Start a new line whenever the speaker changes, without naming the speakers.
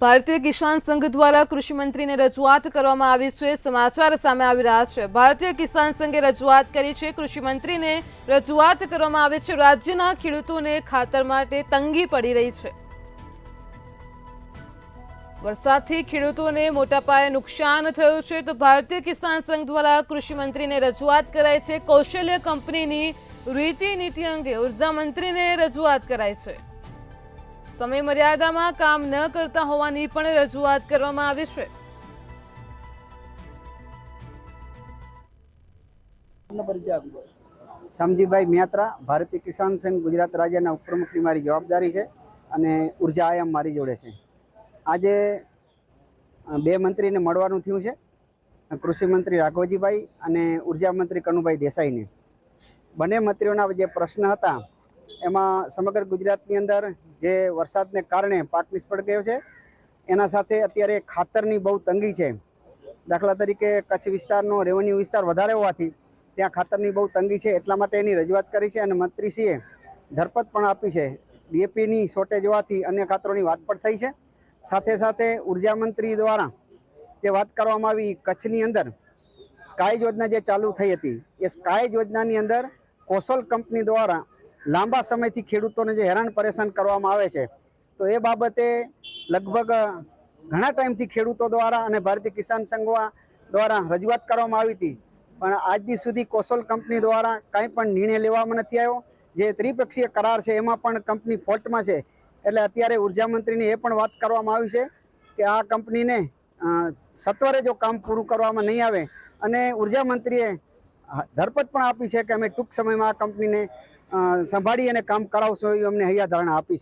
ભારતીય કિસાન સંઘ દ્વારા કૃષિ મંત્રીને રજૂઆત કરવામાં આવી છે। સમાચાર સામે આવી રહ્યા છે। ભારતીય કિસાન સંઘે રજૂઆત કરી છે। કૃષિ મંત્રીને રજૂઆત કરવામાં આવી છે। રાજ્યના ખેડૂતોને ખાતર માટે તંગી પડી રહી છે। વરસાદથી ખેડૂતોને મોટા પાયે નુકસાન થયું છે, તો ભારતીય કિસાન સંઘ દ્વારા કૃષિ મંત્રીને રજૂઆત કરાઈ છે। કૌશલ્ય કંપનીની રીતિ નીતિ અંગે ઉર્જા મંત્રીને રજૂઆત કરાઈ છે। समय मर्यादा में काम न करता होवानी पण रजूआत करवामां आवी छे।
समजीभाई म्यात्रा, भारतीय किसान संघ गुजरात राज्यना उपप्रमुखनी मारी जवाबदारी है अने ऊर्जा आयाम मारी जोड़े छे। आजे बे मंत्री ने मळवानुं थयुं छे, कृषि मंत्री राघवजीभाई अने ऊर्जा मंत्री कनुभाई देसाई ने। बने मंत्रीओना जे प्रश्न हता एमां समग्र गुजरातनी अंदर जे वरसादने कारणे पाक निष्फळ गयो छे, एना साथे अत्यारे खातरनी बहु तंगी छे। दाखला तरीके कच्छ विस्तारनो रेवन्यू विस्तार वधारे होवाथी त्यां खातरनी बहु तंगी छे, एटला माटे एनी रजूआत करी छे अने मंत्रीश्रीए धरपत पण आपी छे। डीएपीनी शॉर्टेज होवाथी अन्य खातरोनी वात पण थई छे। साथे साथे ऊर्जा मंत्री द्वारा जे वात करवामां आवी कच्छनी अंदर स्काय योजना जे चालू थई हती, ए स्काय योजनानी अंदर कोसल कंपनी द्वारा लांबा समय थी खेडूतोने जे हैरान परेशान करवामां आवे छे, तो ए बाबते लगभग घणा टाइम थी खेडूतो द्वारा अने भारतीय किसान संघ द्वारा रजूआत करवामां आवी हती, पण आज दी सुधी कोसल कंपनी द्वारा कांई पण निर्णय लेवामां नथी आव्यो। जे त्रिपक्षीय करार छे एमां पण कंपनी फॉल्टमां छे, एटले अत्यारे ऊर्जा मंत्रीने ए पण वात करवामां आवी छे के आ कंपनीने सत्वरे जो काम पूरुं करवामां नहीं आवे अने ऊर्जा मंत्रीए धरपत पण आपी छे के अमे टूंक समयमां आ कंपनीने संभाळी अने काम करावशो एवी अमने हૈયા ધારણા આપી।